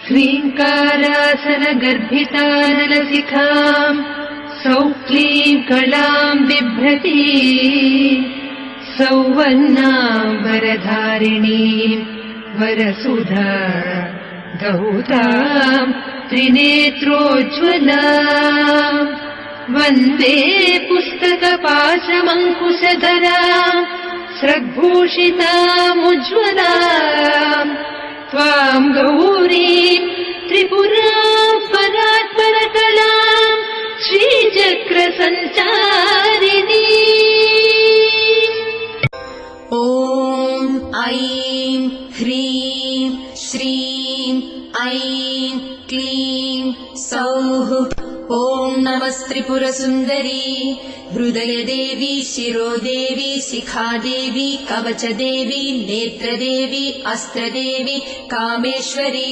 ह्रीङ्कारासनगर्भितानलशिखाम् सौक्लीम् कलाम् बिभ्रती सौवर्णाम्बरधारिणीम् वरसुधा दौताम् त्रिनेत्रोज्ज्वलाम् वन्दे पुस्तकपाशमङ्कुशधराम् स्रग्भूषितामुज्ज्वलाम् त्वाम् गौरीम् त्रिपुराम् परात्परकलाम् श्रीचक्रसञ्चारिणी। ॐ ऐं ह्रीं श्रीं ऐं क्लीं सौः। ॐ नमस्त्रिपुरसुन्दरी हृदयदेवी शिरोदेवी शिखादेवी कवचदेवी नेत्रदेवी अस्त्रदेवी कामेश्वरी